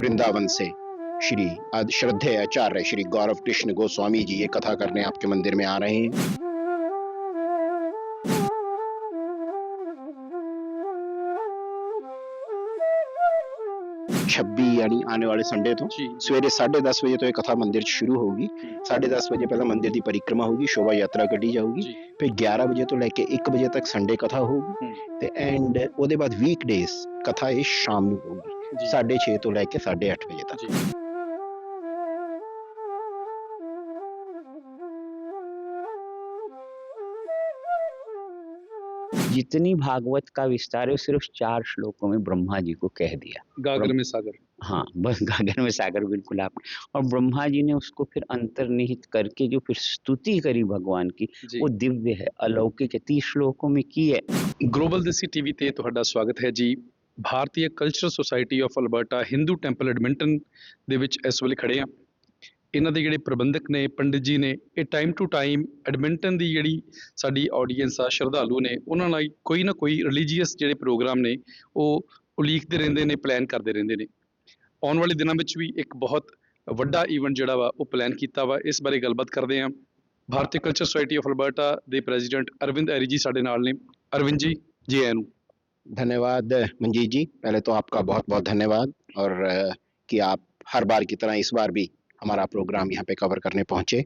वृंदावन से श्री श्रद्धेय आचार्य श्री गौरव कृष्ण गोस्वामी जी ये कथा करने आपके मंदिर में आ रहे हैं। 26 यानी आने वाले संडे तो सवेरे 10:30 बजे तो ये कथा मंदिर शुरू होगी। 10:30 बजे पहले मंदिर की परिक्रमा होगी, शोभा यात्रा कटी जाऊगी, फिर 11 बजे तो लेके 1 बजे तक संडे कथा होगी ते एंड ਉਹਦੇ बाद वीकडेज कथा ये शाम ਨੂੰ होगी 6:30 ਤੋਂ ਲੈ ਕੇ 8:30 बजे तक। जितनी भागवत का विस्तार है सिर्फ 4 श्लोकों में ब्रह्मा जी को कह दिया। गागर में सागर। हाँ, बस गागर में सागर, बिल्कुल आप। और ब्रह्मा जी ने उसको फिर अंतर्निहित करके जो फिर स्तुति करी भगवान की, वो दिव्य है, अलौकिक है, 30 श्लोकों में की है। ग्लोबल देसी टीवी ਤੇ ਤੁਹਾਡਾ ਸਵਾਗਤ ਹੈ ਜੀ। Bharati cultural society of Alberta Hindu temple Edmonton ਦੇ ਵਿੱਚ ਇਸ ਵੇਲੇ ਖੜੇ ਆ। ਇਹਨਾਂ ਦੇ ਜਿਹੜੇ ਪ੍ਰਬੰਧਕ ਨੇ, ਪੰਡਿਤ ਜੀ ਨੇ, ਇਹ ਟਾਈਮ ਟੂ ਟਾਈਮ ਐਡਮਿੰਟਨ ਦੀ ਜਿਹੜੀ ਸਾਡੀ ਆਡੀਅנס ਆ, ਸ਼ਰਧਾਲੂ ਨੇ, ਉਹਨਾਂ ਨਾਲ ਕੋਈ ਨਾ ਕੋਈ ਰਿਲੀਜੀਅਸ ਜਿਹੜੇ ਪ੍ਰੋਗਰਾਮ ਨੇ ਉਹ ਉਲੀਕਦੇ ਰਹਿੰਦੇ ਨੇ, ਪਲਾਨ ਕਰਦੇ ਰਹਿੰਦੇ ਨੇ। ਆਉਣ ਵਾਲੇ ਦਿਨਾਂ ਵਿੱਚ ਵੀ ਇੱਕ ਬਹੁਤ ਵੱਡਾ ਈਵੈਂਟ ਜਿਹੜਾ ਵਾ ਉਹ ਪਲਾਨ ਕੀਤਾ ਵਾ। ਇਸ ਬਾਰੇ ਗੱਲਬਾਤ ਕਰਦੇ ਹਾਂ। भारतीय कल्चर सोसाइटी ऑफ अल्बर्टा के प्रेजिडेंट अरविंद एरी जी साडे नाल ने। अरविंद जी, जी आयन। धन्यवाद मंजीत जी, पहले तो आपका बहुत बहुत धन्यवाद और कि आप हर बार की तरह इस बार भी हमारा प्रोग्राम यहाँ पे कवर करने पहुँचे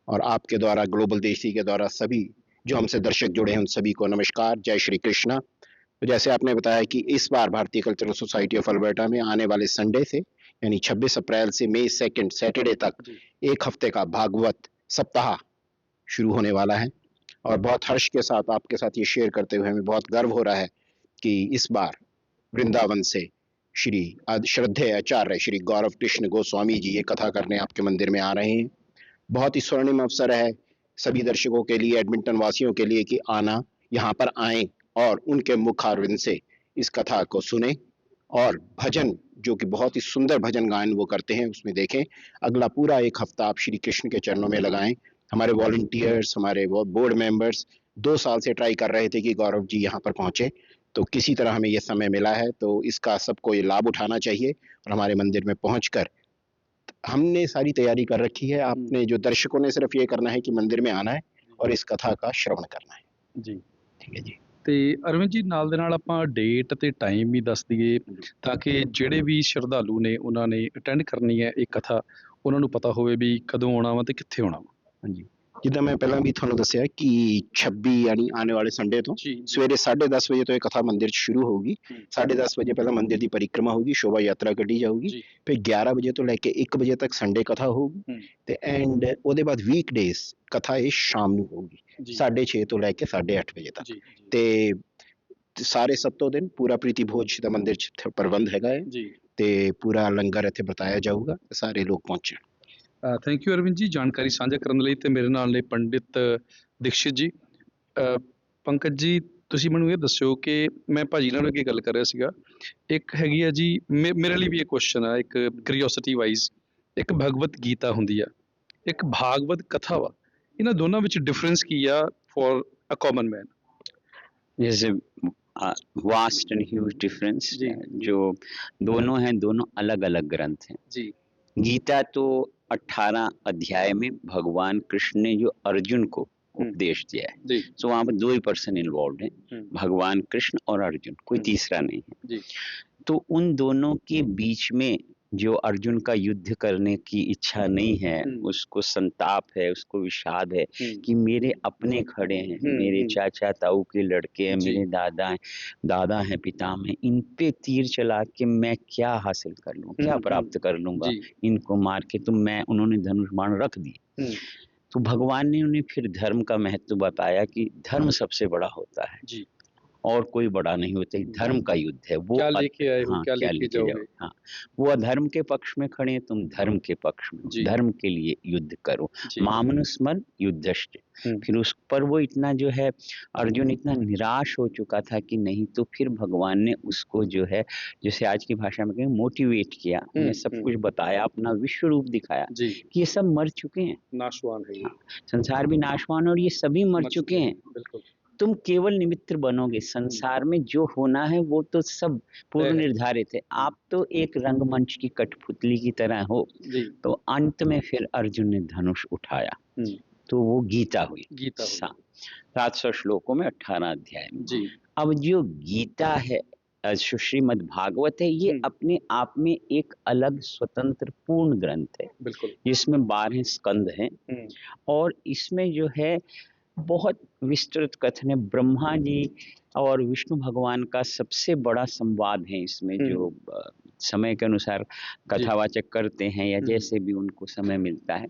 और आपके द्वारा ग्लोबल देसी के द्वारा सभी जो हमसे दर्शक जुड़े हैं उन सभी को नमस्कार, जय श्री कृष्णा। तो जैसे आपने बताया कि इस बार भारतीय कल्चरल सोसाइटी ऑफ अल्बर्टा में आने वाले संडे से यानी 26 अप्रैल से मई 2 सैटरडे तक एक हफ्ते का भागवत सप्ताह शुरू होने वाला है और बहुत हर्ष के साथ आपके साथ ये शेयर करते हुए हमें बहुत गर्व हो रहा है कि इस बार वृंदावन से श्री श्रद्धेय आचार्य श्री गौरव कृष्ण गोस्वामी जी ये कथा करने आपके मंदिर में आ रहे हैं। बहुत ही स्वर्णिम अवसर है सभी दर्शकों के लिए, एडमिंटन वासियों के लिए कि आना, यहाँ पर आए और उनके मुखारविंद से इस कथा को सुने और भजन जो कि बहुत ही सुंदर भजन गायन वो करते हैं उसमें देखें। अगला पूरा एक हफ्ता आप श्री कृष्ण के चरणों में लगाएं। हमारे वॉलंटियर्स, हमारे बोर्ड मेंबर्स 2 साल से ट्राई कर रहे थे कि गौरव जी यहाँ पर पहुँचे, तो किसी तरह हमें ये समय मिला है, तो इसका सबको ये लाभ उठाना चाहिए और हमारे मंदिर में पहुँचकर हमने सारी तैयारी कर रखी है। आपने जो दर्शकों ने सिर्फ ये करना है कि मंदिर में आना है और इस कथा का श्रवण करना है जी। ठीक है जी। ਤੇ ਅਰਵਿੰਦ ਜੀ, ਨਾਲ ਦੇ ਨਾਲ ਆਪਾਂ ਡੇਟ ਤੇ ਟਾਈਮ ਵੀ ਦੱਸ ਦਈਏ ਤਾਂ ਕਿ ਜਿਹੜੇ ਵੀ ਸ਼ਰਧਾਲੂ ਨੇ ਉਹਨਾਂ ਨੇ ਅਟੈਂਡ ਕਰਨੀ ਹੈ ਇਹ ਕਥਾ, ਉਹਨਾਂ ਨੂੰ ਪਤਾ ਹੋਵੇ ਵੀ ਕਦੋਂ ਆਉਣਾ ਵਾ ਤੇ ਕਿੱਥੇ ਆਉਣਾ ਵਾ। ਹਾਂਜੀ, ਜਿੱਦਾਂ मैं पहला भी ਤੁਹਾਨੂੰ ਦੱਸਿਆ कि 26 यानी आने वाले संडे तो सवेरे 10:30 बजे तो ये कथा मंदिर शुरू होगी। 10:30 बजे पहले मंदिर की परिक्रमा होगी, शोभा यात्रा कटी जाऊगी, फिर 11 बजे तो लेके 1 बजे तक संडे कथा होगी ते एंड ਉਹਦੇ बाद वीकडेज कथा ये शाम ਨੂੰ होगी 6:30 ਤੋਂ ਲੈ ਕੇ 8:30 ਵਜੇ ਤੱਕ ਤੇ ਸਾਰੇ 7 ਦਿਨ ਪੂਰਾ ਪ੍ਰੀਤੀ ਭੋਜ ਦਾ ਮੰਦਿਰ ਚ ਪ੍ਰਬੰਧ ਹੈਗਾ ਹੈ ਜੀ ਤੇ ਪੂਰਾ ਲੰਗਰ ਇੱਥੇ ਵਰਤਾਇਆ ਜਾਊਗਾ, ਸਾਰੇ ਲੋਕ ਪਹੁੰਚਣ। ਥੈਂਕ ਯੂ ਅਰਵਿੰਦ ਜੀ ਜਾਣਕਾਰੀ ਸਾਂਝਾ ਕਰਨ ਲਈ। ਤੇ ਮੇਰੇ ਨਾਲ ਨੇ ਪੰਡਿਤ ਦੀਕਸ਼ਿਤ ਜੀ। ਪੰਕਜ ਜੀ, ਤੁਸੀਂ ਮੈਨੂੰ ਇਹ ਦੱਸਿਓ ਕਿ ਮੈਂ ਭਾਜੀ ਨਾਲ ਅੱਗੇ ਗੱਲ ਕਰ ਰਿਹਾ ਸੀਗਾ, ਇੱਕ ਹੈਗੀ ਆ ਜੀ ਮੇਰੇ ਲਈ ਵੀ ਇਹ ਕੁਐਸਚਨ ਆ, ਇੱਕ ਕਰਿਓਸਿਟੀ ਵਾਈਜ਼, ਇੱਕ ਭਗਵਤ ਗੀਤਾ ਹੁੰਦੀ ਆ, ਇੱਕ ਭਾਗਵਤ ਕਥਾ ਵਾ, ਇਹਨਾਂ ਦੋਨਾਂ ਵਿੱਚ ਡਿਫਰੈਂਸ ਕੀ ਆ ਫॉर ਅ ਕਾਮਨ मैन? जैसे वास्ट एंड ह्यूज डिफरेंस जो दोनों हैं, दोनों अलग अलग ग्रंथ हैं जी। गीता तो 18 अध्याय में भगवान कृष्ण ने जो अर्जुन को उपदेश दिया है, तो वहां पर 2 ही पर्सन इन्वॉल्व हैं, भगवान कृष्ण और अर्जुन, कोई तीसरा नहीं है जी। तो उन दोनों के बीच में जो अर्जुन का युद्ध करने की इच्छा नहीं है, उसको संताप है, उसको विषाद है कि मेरे अपने खड़े हैं, मेरे चाचा ताऊ के लड़के हैं, मेरे दादा हैं, पितामह हैं, इन पे तीर चला के मैं क्या हासिल कर लूँ, क्या प्राप्त कर लूंगा इनको मार के। तो उन्होंने धनुष बाण रख दिए। तो भगवान ने उन्हें फिर धर्म का महत्व बताया कि धर्म सबसे बड़ा होता है जी, और कोई बड़ा नहीं होता, धर्म का युद्ध है वो। क्या लेके आए हो, हाँ, क्या लेके जाओगे? हाँ, वो अधर्म के पक्ष में खड़े हैं, तुम धर्म के पक्ष में, धर्म के लिए युद्ध करो, मामनुस्मरण युद्धश्च। फिर उस पर वो इतना जो है अर्जुन इतना निराश हो चुका था कि नहीं, तो फिर भगवान ने उसको जो है, जैसे आज की भाषा में कहें, मोटिवेट किया, उन्हें सब कुछ बताया, अपना विश्व रूप दिखाया कि ये सब मर चुके हैं, नाशवान है, हाँ, संसार भी नाशवान और ये सभी मर चुके हैं। बिल्कुल। तुम केवल निमित्त बनोगे, संसार में जो होना है वो तो सब पूर्व निर्धारित है, आप तो एक रंगमंच की कठपुतली की तरह हो। तो अंत में फिर अर्जुन ने धनुष उठाया, तो वो गीता हुई। 700 श्लोकों में 18 अध्याय में। अब जो गीता है, जो श्रीमद् भागवत है, ये अपने आप में एक अलग स्वतंत्र पूर्ण ग्रंथ है, बिल्कुल, जिसमें 12 स्कंद हैं और इसमें जो है बहुत विस्तृत कथन है। ब्रह्मा जी और विष्णु भगवान का सबसे बड़ा संवाद है इसमें, जो समय के अनुसार कथावाचक करते हैं या जैसे भी उनको समय मिलता है।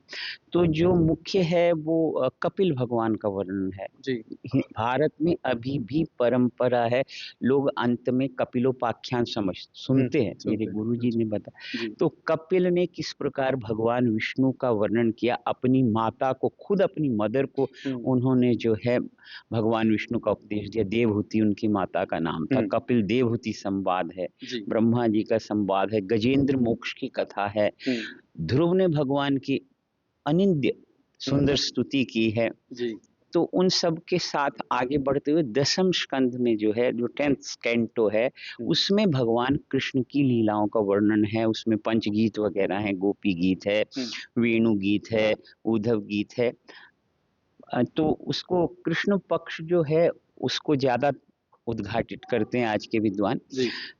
तो जो मुख्य है वो कपिल भगवान का वर्णन है। भारत में अभी भी परंपरा है, लोग अंत में कपिलोपाख्यान सुनते हैं, मेरे गुरुजी ने बताया। तो कपिल ने किस प्रकार भगवान विष्णु का वर्णन किया, अपनी माता को, खुद अपनी मदर को उन्होंने जो है भगवान विष्णु का उपदेश दिया। देवहूति उनकी माता का नाम था। कपिल देवहूति संवाद है, ब्रह्मा जी का संवाद है, गजेंद्र मोक्ष की कथा है, ध्रुव ने भगवान की अनिंद्य सुंदर स्तुति की है। तो उन सब के साथ आगे बढ़ते हुए 10वें स्कंध में जो है, जो 10th कैंटो है, उसमें भगवान कृष्ण की लीलाओं का वर्णन है। उसमें पंचगीत वगैरह हैं, गोपी गीत है, वेणु गीत है, उद्धव गीत है। तो उसको कृष्ण पक्ष जो है उसको ज्यादा उद्घाटित करते हैं आज के विद्वान,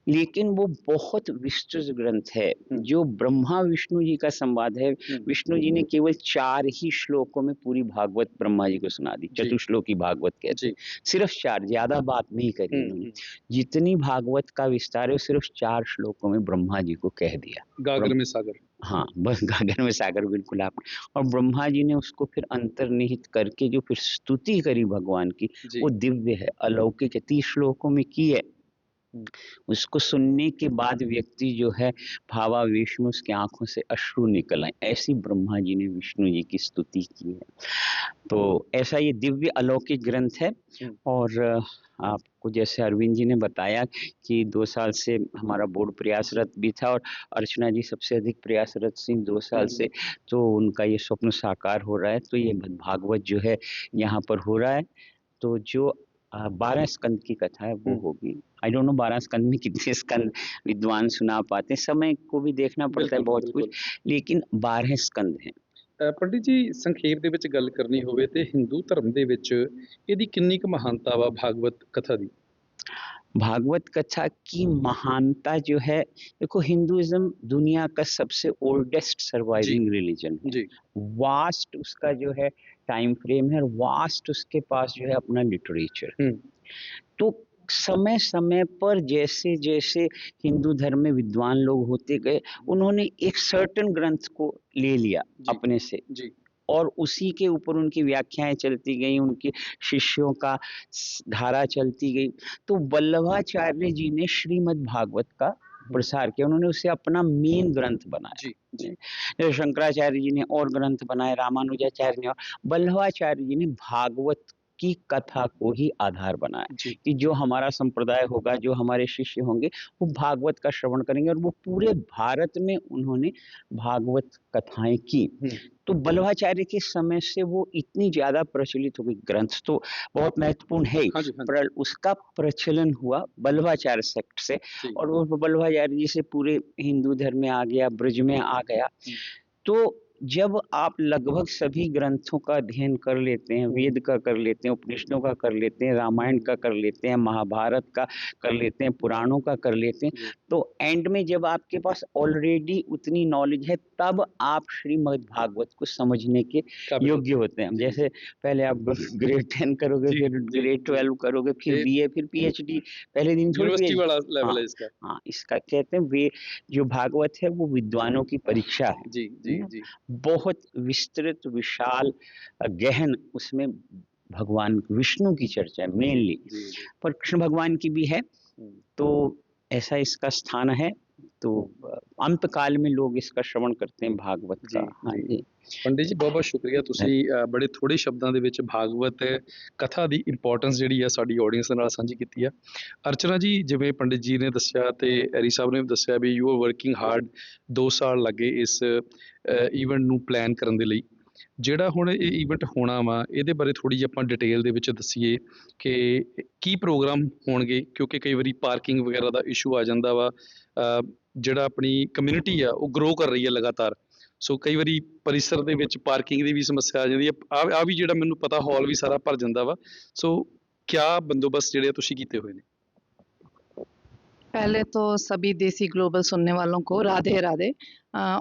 लेकिन वो बहुत विस्तृत ग्रंथ है। जो ब्रह्मा विष्णु जी का संवाद है, विष्णु जी ने केवल 4 ही श्लोकों में पूरी भागवत ब्रह्मा जी को सुना दी। चतुश्लोकी भागवत कहते हैं, सिर्फ 4, ज्यादा बात नहीं करी उन्होंने। जितनी भागवत का विस्तार है सिर्फ 4 श्लोकों में ब्रह्मा जी को कह दिया। गागर में सागर, हाँ बस गागर में सागर, बिल्कुल आप। और ब्रह्मा जी ने उसको फिर अंतर्निहित करके जो फिर स्तुति करी भगवान की, वो दिव्य है, अलौकिक है, 30 श्लोकों में की है। उसको सुनने के बाद व्यक्ति जो है भावावेश में उसकी आंखों से अश्रु निकल आए, ऐसी ब्रह्मा जी ने विष्णु जी की स्तुति की है। तो ऐसा ये दिव्य अलौकिक ग्रंथ है। और आपको जैसे अरविंद जी ने बताया कि 2 साल से हमारा बोर्ड प्रयासरत भी था और अर्चना जी सबसे अधिक प्रयासरत थी 2 साल से, तो उनका ये स्वप्न साकार हो रहा है। तो ये भागवत जो है यहाँ पर हो रहा है। तो जो 12 स्कंद की कथा है वो होगी। आई डोंट नो 12 स्कंद में कितने स्कंद विद्वान सुना पाते हैं, समय को भी देखना पड़ता है बहुत कुछ, लेकिन 12 स्कंद हैं। पंडित जी, संक्षेप ਦੇ ਵਿੱਚ ਗੱਲ ਕਰਨੀ ਹੋਵੇ ਤੇ ਹਿੰਦੂ ਧਰਮ ਦੇ ਵਿੱਚ ਇਹਦੀ ਕਿੰਨੀ ਕੁ ਮਹਾਨਤਾ ਵਾ भागवत कथा ਦੀ? भागवत कथा की महानता जो है, देखो हिंदुइज्म दुनिया का सबसे ओल्डेस्ट सर्वाइविंग रिलीजन है। वास्ट उसका जो है टाइम फ्रेम है और वास्ट उसके पास जो है अपना लिटरेचर। तो समय समय पर जैसे जैसे हिंदू धर्म में विद्वान लोग होते गए, उन्होंने एक सर्टेन ग्रंथ को ले लिया अपने से और उसी के ऊपर उनकी व्याख्याएं चलती गई, उनके शिष्यों का धारा चलती गई। तो वल्लभाचार्य जी ने श्रीमद् भागवत का प्रसार किया, उन्होंने उसे अपना मेन ग्रंथ बनाया। जैसे शंकराचार्य जी ने और ग्रंथ बनाए, रामानुजाचार्य ने, और वल्लभाचार्य जी ने भागवत की कथा को ही आधार बनाया कि जो हमारा संप्रदाय होगा, जो हमारे शिष्य होंगे, वो भागवत का श्रवण करेंगे। और वो पूरे भारत में उन्होंने भागवत कथाएं की। तो वल्लभाचार्य के समय से वो इतनी ज्यादा प्रचलित हो गई। ग्रंथ तो बहुत महत्वपूर्ण है, पर उसका प्रचलन हुआ वल्लभाचार्य सेक्ट से, और वो वल्लभाचार्य जी से पूरे हिंदू धर्म में आ गया, ब्रज में आ गया। तो जब आप लगभग सभी ग्रंथों का अध्ययन कर लेते हैं, वेद का कर लेते हैं, उपनिषदों का कर लेते हैं, रामायण का कर लेते हैं, महाभारत का कर लेते हैं, पुराणों का कर लेते हैं, तो एंड में जब आपके पास ऑलरेडी उतनी नॉलेज है, तब आप श्रीमद् भागवत को समझने के योग्य होते हैं। जैसे पहले आप ग्रेड 10 करोगे, फिर ग्रेड 12 करोगे, फिर बीए, फिर पीएचडी। पहले दिन यूनिवर्सिटी वाला लेवल है इसका। हाँ, इसका कहते हैं वे जो भागवत है वो विद्वानों की परीक्षा है। जी जी जी, बहुत विस्तृत, विशाल, गहन, उसमें भगवान विष्णु की चर्चा है मेनली, पर कृष्ण भगवान की भी है। तो ऐसा इसका स्थान है। तो अंत काल में लोग इसका श्रवण करते हैं भागवत का। हाँ जी पंडित जी, बहुत बहुत शुक्रिया, ਤੁਸੀਂ ਬੜੇ ਥੋੜੇ ਸ਼ਬਦਾਂ ਦੇ ਵਿੱਚ ਭਾਗਵਤ ਕਥਾ ਦੀ ਇੰਪੋਰਟੈਂਸ ਜਿਹੜੀ ਆ ਸਾਡੀ ਆਡੀਅנס ਦੇ ਨਾਲ ਸਾਂਝੀ ਕੀਤੀ ਆ। ਅਰਚਨਾ ਜੀ, ਜਿਵੇਂ ਪੰਡਿਤ ਜੀ ਨੇ ਦੱਸਿਆ ਤੇ ਐਰੀ ਸਾਹਿਬ ਨੇ ਵੀ ਦੱਸਿਆ ਵੀ ਯੂ ਆਰ ਵਰਕਿੰਗ ਹਾਰਡ, 2 ਸਾਲ ਲੱਗੇ ਇਸ ਇਵੈਂਟ ਨੂੰ ਪਲਾਨ ਕਰਨ ਦੇ ਲਈ। ਜਿਹੜਾ ਹੁਣ ਇਹ ਈਵੈਂਟ ਹੋਣਾ ਵਾ ਇਹਦੇ ਬਾਰੇ ਥੋੜ੍ਹੀ ਜਿਹੀ ਆਪਾਂ ਡਿਟੇਲ ਦੇ ਵਿੱਚ ਦੱਸੀਏ ਕਿ ਕੀ ਪ੍ਰੋਗਰਾਮ ਹੋਣਗੇ, ਕਿਉਂਕਿ ਕਈ ਵਾਰੀ ਪਾਰਕਿੰਗ ਵਗੈਰਾ ਦਾ ਇਸ਼ੂ ਆ ਜਾਂਦਾ ਵਾ। ਜਿਹੜਾ ਆਪਣੀ ਕਮਿਊਨਿਟੀ ਆ ਉਹ ਗਰੋ ਕਰ ਰਹੀ ਹੈ ਲਗਾਤਾਰ, ਸੋ ਕਈ ਵਾਰੀ ਪਰਿਸਰ ਦੇ ਵਿੱਚ ਪਾਰਕਿੰਗ ਦੀ ਵੀ ਸਮੱਸਿਆ ਆ ਜਾਂਦੀ ਹੈ। ਆ ਵੀ ਜਿਹੜਾ ਮੈਨੂੰ ਪਤਾ ਹਾਲ ਵੀ ਸਾਰਾ ਭਰ ਜਾਂਦਾ ਵਾ, ਸੋ ਕਿਆ ਬੰਦੋਬਸਤ ਜਿਹੜੇ ਆ ਤੁਸੀਂ ਕੀਤੇ ਹੋਏ ਨੇ? पहले तो सभी देसी ग्लोबल सुनने वालों को राधे राधे।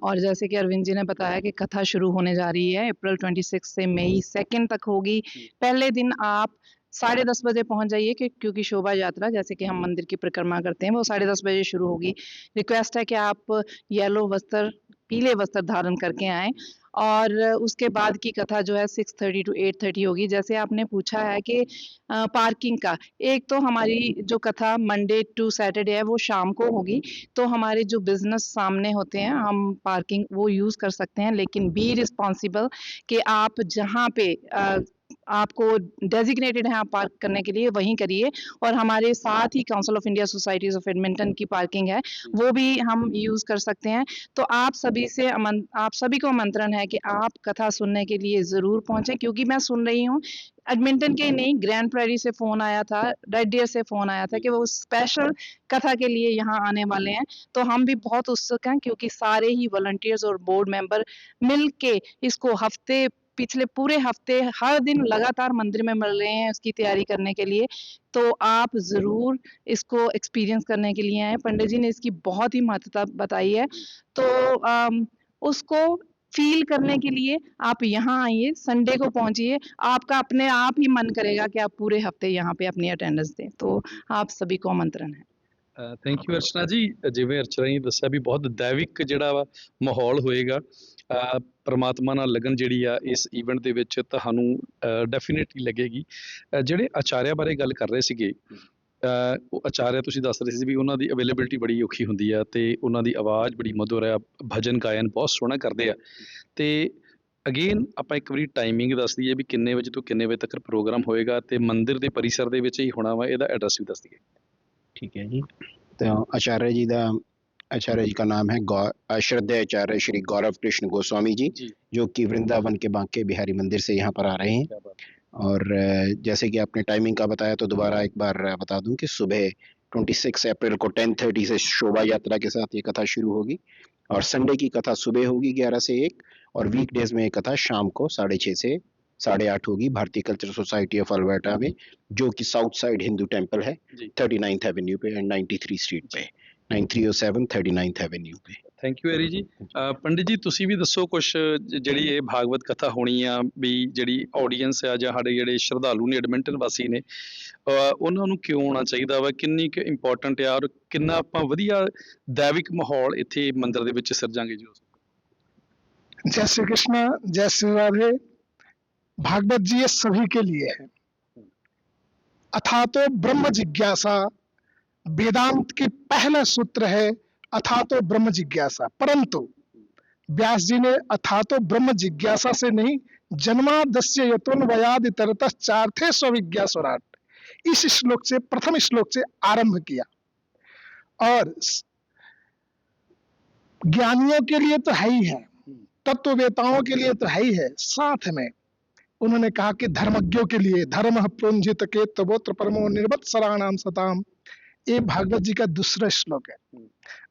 और जैसे कि अरविंद जी ने बताया कि कथा शुरू होने जा रही है अप्रैल 26 से मई 2 तक होगी। पहले दिन आप 10:30 बजे पहुंच जाइए क्योंकि शोभा यात्रा जैसे कि हम मंदिर की परिक्रमा करते हैं वो 10:30 बजे शुरू होगी। रिक्वेस्ट है कि आप येलो वस्त्र, पीले वस्त्र धारण करके आएँ। और उसके बाद की कथा जो है 6:30 to 8:30 होगी। जैसे आपने पूछा है कि पार्किंग का, एक तो हमारी जो कथा मंडे टू सैटरडे है वो शाम को होगी, तो हमारे जो बिजनेस सामने होते हैं हम पार्किंग वो यूज़ कर सकते हैं, लेकिन बी रिस्पॉन्सिबल कि आप जहाँ पे आपको डेजिग्नेटेड है आप पार्क करने के लिए वहीं करिए। और हमारे साथ ही council of India societies of Edmonton की पार्किंग है वो भी हम यूज़ कर सकते हैं। तो आप सभी को आमंत्रण है कि आप कथा सुनने के लिए ज़रूर पहुँचें, क्योंकि मैं सुन रही हूँ एडमिंटन के नहीं, ग्रैंड प्रेरी से फ़ोन आया था, रेड डियर से फ़ोन आया था कि वो स्पेशल कथा के लिए यहाँ आने वाले हैं। तो हम भी बहुत उत्सुक हैं, क्योंकि सारे ही वॉलंटियर्स और बोर्ड मेंबर मिल के इसको पिछले पूरे हफ्ते हर दिन लगातार मंदिर में मिल रहे हैं इसकी तैयारी करने के लिए। तो आप ज़रूर इसको एक्सपीरियंस करने के लिए आएँ। पंडित जी ने इसकी बहुत ही महत्वता बताई है, तो उसको फील करने के लिए आप यहाँ आइए, संडे को पहुँचिए, आपका अपने आप ही मन करेगा कि आप पूरे हफ्ते यहाँ पे अपनी अटेंडेंस दें। तो आप सभी को आमंत्रण है। ਥੈਂਕ ਯੂ ਅਰਚਨਾ ਜੀ। ਜਿਵੇਂ ਅਰਚਨਾ ਜੀ ਦੱਸਿਆ ਵੀ ਬਹੁਤ ਦੈਵਿਕ ਜਿਹੜਾ ਵਾ ਮਾਹੌਲ ਹੋਏਗਾ। ਪਰਮਾਤਮਾ ਨਾਲ ਲਗਨ ਜਿਹੜੀ ਆ ਇਸ ਈਵੈਂਟ ਦੇ ਵਿੱਚ ਤੁਹਾਨੂੰ ਡੈਫੀਨੇਟਲੀ ਲੱਗੇਗੀ। ਜਿਹੜੇ ਆਚਾਰਿਆ ਬਾਰੇ ਗੱਲ ਕਰ ਰਹੇ ਸੀਗੇ, ਉਹ ਆਚਾਰਿਆ ਤੁਸੀਂ ਦੱਸ ਰਹੇ ਸੀ ਵੀ ਉਹਨਾਂ ਦੀ ਅਵੇਲੇਬਿਲਿਟੀ ਬੜੀ ਔਖੀ ਹੁੰਦੀ ਆ ਤੇ ਉਹਨਾਂ ਦੀ ਆਵਾਜ਼ ਬੜੀ ਮਧੁਰ ਆ, ਭਜਨ ਗਾਇਨ ਬਹੁਤ ਸੋਹਣਾ ਕਰਦੇ ਆ। ਤੇ ਅਗੇਨ ਆਪਾਂ ਇੱਕ ਵਾਰੀ ਟਾਈਮਿੰਗ ਦੱਸ ਦਈਏ ਵੀ ਕਿੰਨੇ ਵਜੇ ਤੋਂ ਕਿੰਨੇ ਵਜੇ ਤੱਕ ਪ੍ਰੋਗਰਾਮ ਹੋਏਗਾ ਤੇ ਮੰਦਿਰ ਦੇ ਪਰਿਸਰ ਦੇ ਵਿੱਚ ਹੀ ਹੋਣਾ ਵਾ, ਇਹਦਾ ਐਡਰੈਸ ਵੀ ਦੱਸ ਦਈਏ। ठीक है जी। तो आचार्य जी का नाम है श्रद्धेय आचार्य श्री गौरव कृष्ण गोस्वामी जी, जो कि वृंदावन के बांके बिहारी मंदिर से यहाँ पर आ रहे हैं। और जैसे कि आपने टाइमिंग का बताया तो दोबारा एक बार बता दूं कि सुबह 26 अप्रैल को 10:30 से शोभा यात्रा के साथ ये कथा शुरू होगी, और संडे की कथा सुबह होगी 11 से 1, और वीकडेज में कथा शाम को 6:30 से 8:30 होगी भारतीय कल्चरल सोसाइटी ऑफ अल्बर्टा में, जो कि साउथ साइड हिंदू टेम्पल है 39th एवेन्यू पे एंड 93 स्ट्रीट पे, 9307 39th एवेन्यू पे। ਥੈਂਕ ਯੂ ਐਰੀ ਜੀ। ਪੰਡਿਤ ਜੀ ਤੁਸੀਂ ਵੀ ਦੱਸੋ ਕੁਛ, ਜਿਹੜੀ ਇਹ ਭਾਗਵਤ ਕਥਾ ਹੋਣੀ ਆ ਵੀ ਜਿਹੜੀ ਆਡੀਅנס ਆ ਜਾਂ ਸਾਡੇ ਜਿਹੜੇ ਸ਼ਰਧਾਲੂ ਨੇ ਐਡਮਿੰਟਨ ਵਾਸੀ ਨੇ, ਉਹਨਾਂ ਨੂੰ ਕਿਉਂ ਆਉਣਾ ਚਾਹੀਦਾ ਵਾ, ਕਿੰਨੀ ਕੁ ਇੰਪੋਰਟੈਂਟ ਆ ਔਰ ਕਿੰਨਾ ਆਪਾਂ ਵਧੀਆ ਦੈਵਿਕ ਮਾਹੌਲ ਇੱਥੇ ਮੰਦਿਰ ਦੇ ਵਿੱਚ ਸਿਰਜਾਂਗੇ ਜੀ? जय श्री कृष्ण, जय श्री राधे। भागवत जी ये सभी के लिए है। अथा तो ब्रह्म जिज्ञासा, वेदांत के पहला सूत्र है अथा तो ब्रह्म जिज्ञासा। परंतु व्यास जी ने अथा तो ब्रह्म जिज्ञासा से नहीं, जन्मादस्य यतोन्वयादि तरतः चार्थे स्विज्ञासुराट, इस श्लोक से, प्रथम श्लोक से आरंभ किया। और ज्ञानियों के लिए तो है ही है, तत्ववेताओं के लिए तो है ही है, साथ में उन्होंने कहा कि धर्मज्ञों के लिए धर्म प्रोंजित के तबोत्र परमो निर्वत्सराणाम सताम, ये भागवत जी का दूसरा श्लोक है।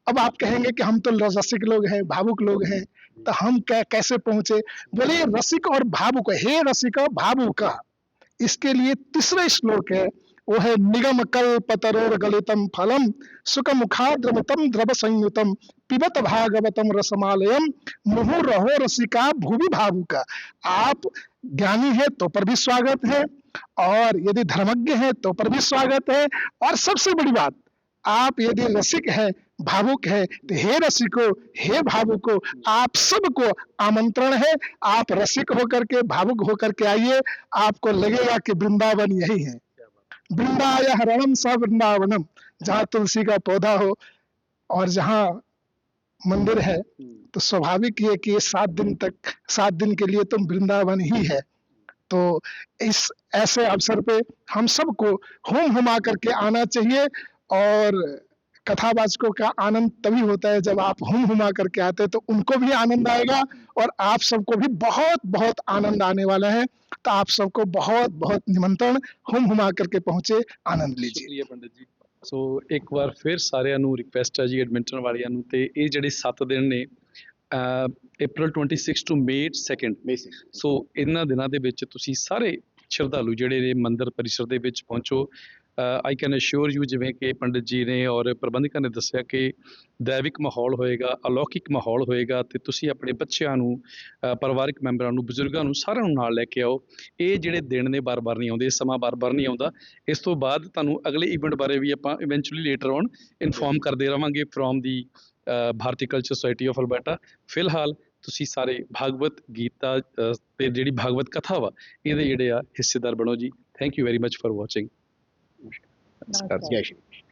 अब आप कहेंगे कि हम तो रसिक लोग हैं, भावुक लोग हैं, तो हम कैसे पहुंचे? बोले रसिक और भावुक, हे रसिक भावुक, इसके लिए तीसरा श्लोक है, वो है निगम कल्पतरोर गलितम फलम सुख मुखाद्रमतम द्रव संयुतम पिबत भागवतम रसमालयम मुहुरहो रसिका भूवि भावुका। आप ज्ञानी है तो पर भी स्वागत है, और यदि धर्मज्ञ है तो पर भी स्वागत है, और सबसे बड़ी बात, आप यदि रसिक है, भावुक है, तो हे रसिको, हे भावुको, आप सबको आमंत्रण है। आप रसिक होकर के, भावुक होकर के आइए, आपको लगेगा कि वृंदावन यही है। वृंदाय हरणम स वृंदावनम, जहाँ तुलसी का पौधा हो और जहाँ मंदिर है, तो स्वाभाविक है कि ये 7 दिन के लिए तो वृंदावन ही है। तो इस ऐसे अवसर पे हम सबको हुमा करके आना चाहिए। और कथावाचकों का आनंद तभी होता है जब आप हुम हुमा करके आते हैं, तो उनको भी आनंद आएगा और आप सबको भी बहुत बहुत आनंद आने वाला है। तो आप सबको बहुत बहुत निमंत्रण, हुम हुमा करके पहुंचे, आनंद लीजिए। ਸ਼ੁਕਰੀਆ ਪੰਡਿਤ ਜੀ। ਸੋ ਇੱਕ ਵਾਰ ਫਿਰ ਸਾਰਿਆਂ ਨੂੰ ਰਿਕਵੈਸਟ ਹੈ ਜੀ ਐਡਮਿੰਟਨ ਵਾਲਿਆਂ ਨੂੰ, ਤੇ ਇਹ ਜਿਹੜੇ 7 ਦਿਨ ਨੇ April 26 to May 2, ਸੋ ਇਹਨਾਂ ਦਿਨਾਂ ਦੇ ਵਿੱਚ ਤੁਸੀਂ ਸਾਰੇ ਸ਼ਰਧਾਲੂ ਜਿਹੜੇ ਨੇ ਮੰਦਿਰ ਪਰਿਸਰ ਦੇ ਵਿੱਚ ਪਹੁੰਚੋ। ਆਈ ਕੈਨ ਅਸ਼ੋਰ ਯੂ, ਜਿਵੇਂ ਕਿ ਪੰਡਿਤ ਜੀ ਨੇ ਔਰ ਪ੍ਰਬੰਧਕਾਂ ਨੇ ਦੱਸਿਆ ਕਿ ਦੈਵਿਕ ਮਾਹੌਲ ਹੋਏਗਾ, ਅਲੌਕਿਕ ਮਾਹੌਲ ਹੋਏਗਾ, ਤੇ ਤੁਸੀਂ ਆਪਣੇ ਬੱਚਿਆਂ ਨੂੰ, ਪਰਿਵਾਰਕ ਮੈਂਬਰਾਂ ਨੂੰ, ਬਜ਼ੁਰਗਾਂ ਨੂੰ, ਸਾਰਿਆਂ ਨੂੰ ਨਾਲ ਲੈ ਕੇ ਆਓ। ਇਹ ਜਿਹੜੇ ਦਿਨ ਨੇ ਬਾਰ-ਬਾਰ ਨਹੀਂ ਆਉਂਦੇ, ਇਹ ਸਮਾਂ ਬਾਰ-ਬਾਰ ਨਹੀਂ ਆਉਂਦਾ। ਇਸ ਤੋਂ ਬਾਅਦ ਤੁਹਾਨੂੰ ਅਗਲੇ ਈਵੈਂਟ ਬਾਰੇ ਵੀ ਆਪਾਂ ਇਵੈਂਚੁਅਲੀ ਲੇਟਰ ਔਨ ਇਨਫੋਰਮ ਕਰਦੇ ਰਹਾਂਗੇ from the Bharati culture society of Alberta. ਫਿਲਹਾਲ ਤੁਸੀਂ ਸਾਰੇ ਭਾਗਵਤ ਗੀਤਾ ਤੇ ਜਿਹੜੀ ਭਾਗਵਤ ਕਥਾ ਵਾ, ਇਹਦੇ ਜਿਹੜੇ ਆ ਹਿੱਸੇਦਾਰ ਬਣੋ ਜੀ। Thank you very much for watching. जय श्री कृष्ण।